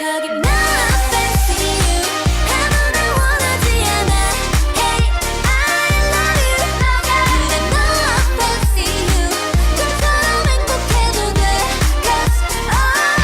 거기 나 fancy you 아무나 원하지 않아 Hey I love you 그래 너 fancy you 좀처럼 행복해도 돼 Cause I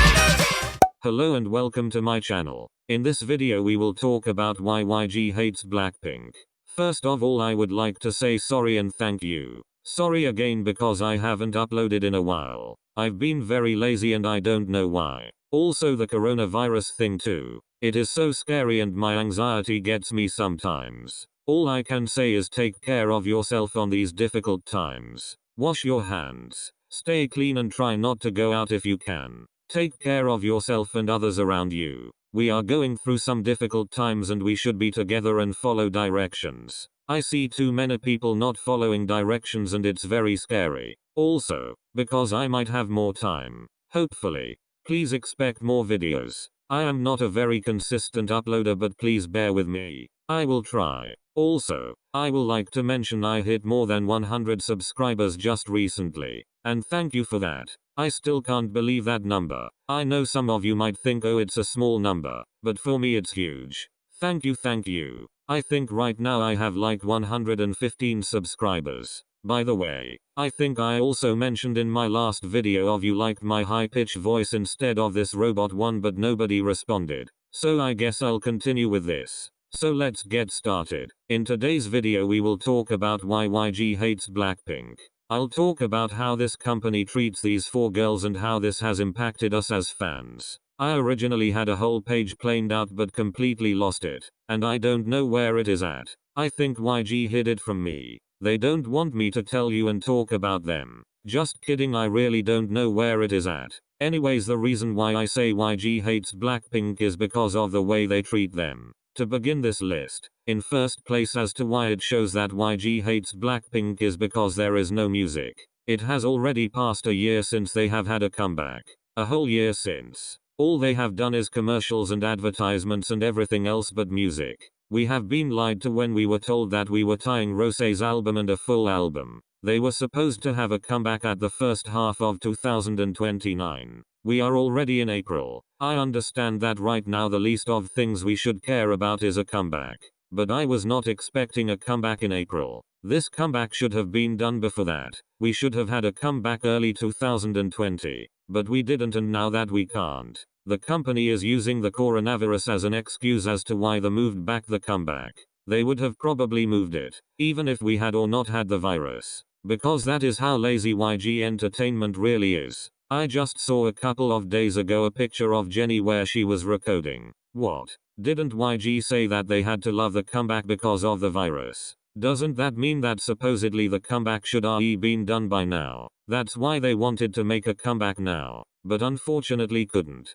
need you. Hello and welcome to my channel. In this video we will talk about why YG hates Blackpink. First of all, I would like to say sorry and thank you. Sorry again because I haven't uploaded in a while. I've been very lazy and I don't know why. Also the coronavirus thing too. It is so scary and my anxiety gets me sometimes. All I can say is take care of yourself on these difficult times. Wash your hands. Stay clean and try not to go out if you can. Take care of yourself and others around you. We are going through some difficult times and we should be together and follow directions. I see too many people not following directions and it's very scary. Also, because I might have more time. Hopefully. Please expect more videos. I am not a very consistent uploader but please bear with me. I will try. Also, I will like to mention I hit more than 100 subscribers just recently. And thank you for that. I still can't believe that number. I know some of you might think oh it's a small number, but for me it's huge. Thank you, thank you. I think right now I have like 115 subscribers. By the way, I think I also mentioned in my last video of you liked my high-pitched voice instead of this robot one but nobody responded. So I guess I'll continue with this. So let's get started. In today's video we will talk about why YG hates Blackpink. I'll talk about how this company treats these four girls and how this has impacted us as fans. I originally had a whole page planned out but completely lost it, and I don't know where it is at. I think YG hid it from me. They don't want me to tell you and talk about them. Just kidding, I really don't know where it is at. Anyways, the reason why I say YG hates Blackpink is because of the way they treat them. To begin this list, in first place as to why it shows that YG hates Blackpink is because there is no music. It has already passed a year since they have had a comeback. A whole year since. All they have done is commercials and advertisements and everything else but music. We have been lied to when we were told that we were tying Rosé's album and a full album. They were supposed to have a comeback at the first half of 2029. We are already in April. I understand that right now the least of things we should care about is a comeback. But I was not expecting a comeback in April. This comeback should have been done before that. We should have had a comeback early 2020. But we didn't, and now that we can't, the company is using the coronavirus as an excuse as to why they moved back the comeback. They would have probably moved it, even if we had or not had the virus. Because that is how lazy YG Entertainment really is. I just saw a couple of days ago a picture of Jennie where she was recording. What? Didn't YG say that they had to love the comeback because of the virus? Doesn't that mean that supposedly the comeback should have been done by now? That's why they wanted to make a comeback now, but unfortunately couldn't.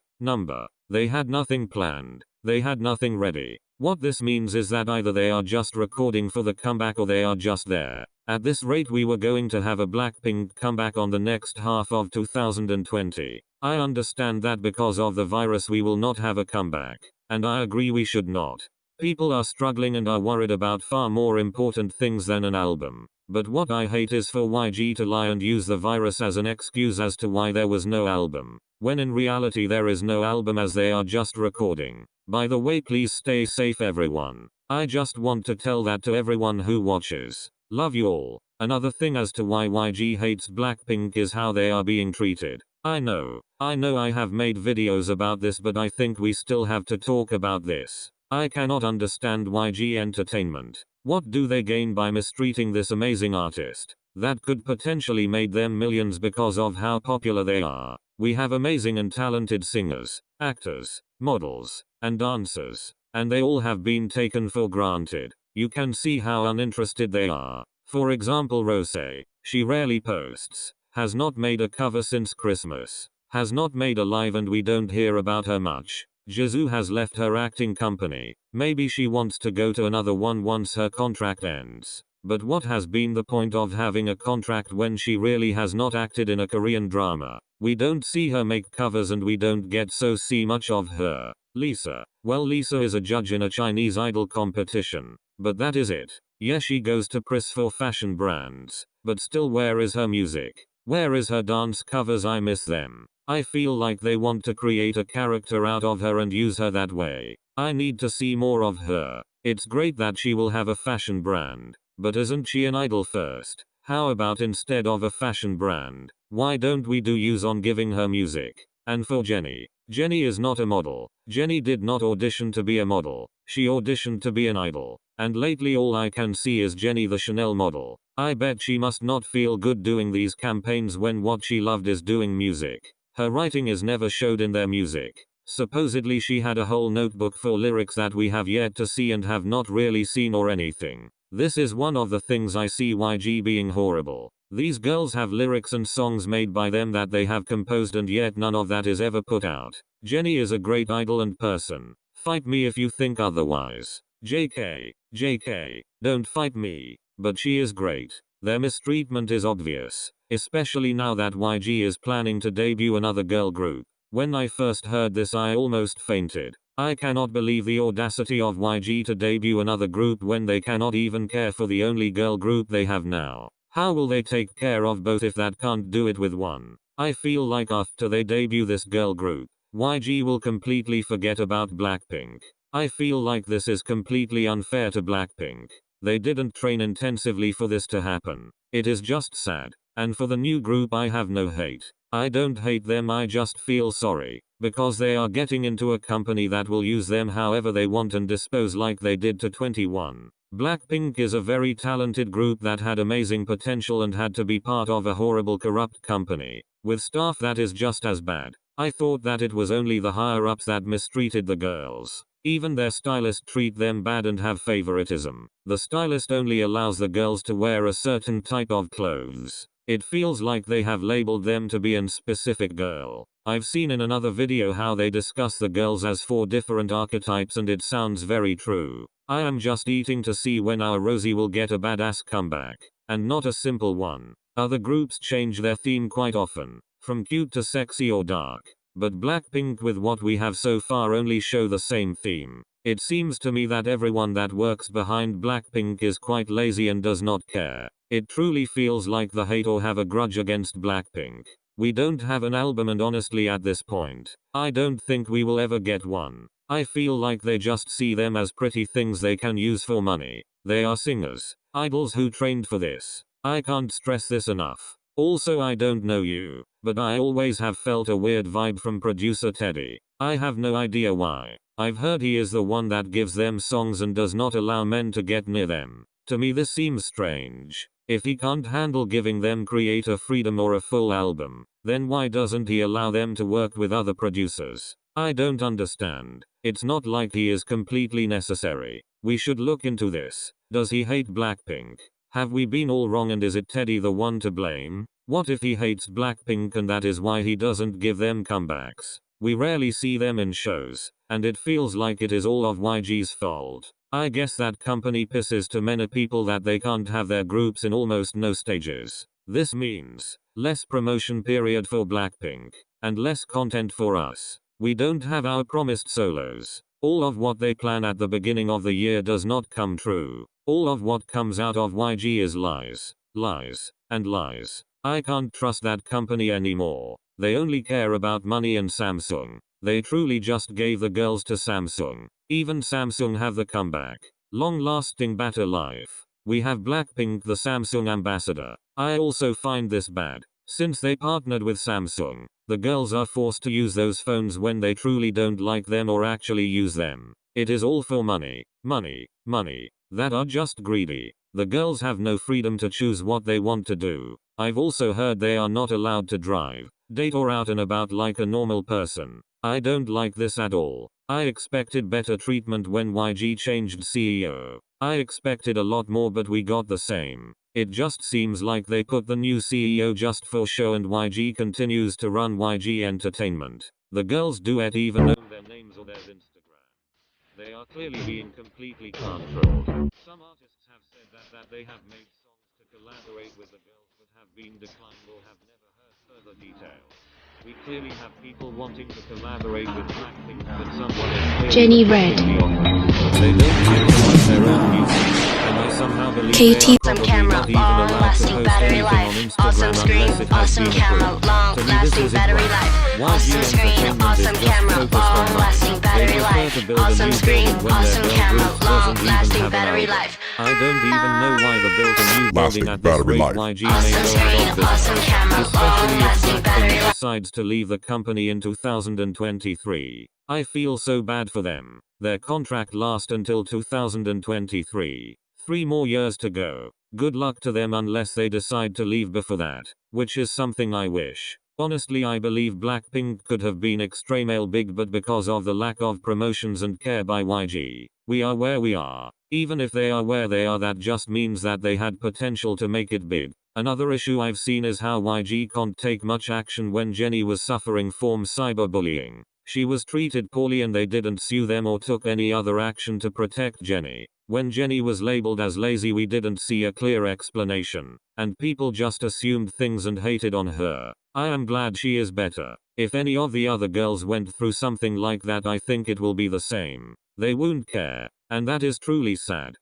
They had nothing planned. They had nothing ready. What this means is that either they are just recording for the comeback or they are just there. At this rate we were going to have a Blackpink comeback on the next half of 2020. I understand that because of the virus we will not have a comeback. And I agree we should not. People are struggling and are worried about far more important things than an album. But what I hate is for YG to lie and use the virus as an excuse as to why there was no album. When in reality there is no album as they are just recording. By the way, please stay safe everyone. I just want to tell that to everyone who watches. Love you all. Another thing as to why YG hates Blackpink is how they are being treated. I know I have made videos about this but I think we still have to talk about this. I cannot understand YG Entertainment. What do they gain by mistreating this amazing artist? That could potentially make them millions because of how popular they are. We have amazing and talented singers, actors, models, and dancers. And they all have been taken for granted. You can see how uninterested they are. For example, Rosé. She rarely posts. Has not made a cover since Christmas. Has not made a live and we don't hear about her much. Jisoo has left her acting company. Maybe she wants to go to another one once her contract ends. But what has been the point of having a contract when she really has not acted in a Korean drama? We don't see her make covers and we don't get so see much of her. Lisa. Well, Lisa is a judge in a Chinese idol competition. But that is it. Yes, she goes to press for fashion brands. But still, where is her music? Where is her dance covers? I miss them. I feel like they want to create a character out of her and use her that way. I need to see more of her. It's great that she will have a fashion brand, but isn't she an idol first? How about instead of a fashion brand, why don't we do use on giving her music? And for Jennie. Jennie is not a model. Jennie did not audition to be a model. She auditioned to be an idol. And lately all I can see is Jennie the Chanel model. I bet she must not feel good doing these campaigns when what she loved is doing music. Her writing is never showed in their music. Supposedly she had a whole notebook for lyrics that we have yet to see and have not really seen or anything. This is one of the things I see YG being horrible. These girls have lyrics and songs made by them that they have composed and yet none of that is ever put out. Jennie is a great idol and person. Fight me if you think otherwise. JK, don't fight me. But she is great. Their mistreatment is obvious. Especially now that YG is planning to debut another girl group. When I first heard this I almost fainted. I cannot believe the audacity of YG to debut another group when they cannot even care for the only girl group they have now. How will they take care of both if that can't do it with one? I feel like after they debut this girl group, YG will completely forget about Blackpink. I feel like this is completely unfair to Blackpink. They didn't train intensively for this to happen. It is just sad. And for the new group I have no hate. I don't hate them, I just feel sorry. Because they are getting into a company that will use them however they want and dispose like they did to 21. Blackpink is a very talented group that had amazing potential and had to be part of a horrible corrupt company. With staff that is just as bad. I thought that it was only the higher ups that mistreated the girls. Even their stylist treat them bad and have favoritism. The stylist only allows the girls to wear a certain type of clothes. It feels like they have labeled them to be an specific girl. I've seen in another video how they discuss the girls as 4 different archetypes and it sounds very true. I am just eating to see when our Rosie will get a badass comeback. And not a simple one. Other groups change their theme quite often. From cute to sexy or dark. But Blackpink with what we have so far only show the same theme. It seems to me that everyone that works behind Blackpink is quite lazy and does not care. It truly feels like they hate or have a grudge against Blackpink. We don't have an album and honestly at this point, I don't think we will ever get one. I feel like they just see them as pretty things they can use for money. They are singers, idols who trained for this. I can't stress this enough. Also I don't know you, but I always have felt a weird vibe from producer Teddy. I have no idea why. I've heard he is the one that gives them songs and does not allow men to get near them. To me this seems strange. If he can't handle giving them creator freedom or a full album, then why doesn't he allow them to work with other producers? I don't understand. It's not like he is completely necessary. We should look into this. Does he hate Blackpink? Have we been all wrong and is it Teddy the one to blame? What if he hates Blackpink and that is why he doesn't give them comebacks? We rarely see them in shows, and it feels like it is all of YG's fault. I guess that company pisses too many people that they can't have their groups in almost no stages. This means less promotion period for Blackpink, and less content for us. We don't have our promised solos. All of what they plan at the beginning of the year does not come true. All of what comes out of YG is lies, lies, and lies. I can't trust that company anymore. They only care about money and Samsung. They truly just gave the girls to Samsung. Even Samsung have the comeback. Long-lasting better life. We have Blackpink the Samsung ambassador. I also find this bad. Since they partnered with Samsung, the girls are forced to use those phones when they truly don't like them or actually use them. It is all for money, money, money. That are just greedy. The girls have no freedom to choose what they want to do. I've also heard they are not allowed to drive, date or out and about like a normal person. I don't like this at all. I expected better treatment when YG changed CEO. I expected a lot more but we got the same. It just seems like they put the new CEO just for show and YG continues to run YG Entertainment. The girls duet even own their names or their Instagram. They are clearly being completely controlled. Some artists have said that they have made songs to collaborate with the girls but have been declined or have never heard further details. We clearly have people wanting to collaborate with Blackpink but someone is Jennie Red. They don't even like their own music. And I somehow believe KT. they are probably not even allowed to post anything on Instagram unless it has been approved. To me this isn't right. YG Entertainment is just focused on money. They prefer to build a new building when their girl group doesn't even have an album. I don't even know why they built a new building at this rate. YG may go out of business, especially if Blackpink decides to leave the company in 2023. I feel so bad for them. Their contract lasts until 2023. 3 more years to go. Good luck to them unless they decide to leave before that, which is something I wish. Honestly, I believe Blackpink could have been extremely big, but because of the lack of promotions and care by YG, we are where we are. Even if they are where they are, that just means that they had potential to make it big. Another issue I've seen is how YG can't take much action when Jennie was suffering from cyberbullying. She was treated poorly and they didn't sue them or took any other action to protect Jennie. When Jennie was labeled as lazy, we didn't see a clear explanation, and people just assumed things and hated on her. I am glad she is better. If any of the other girls went through something like that, I think it will be the same. They won't care, and that is truly sad.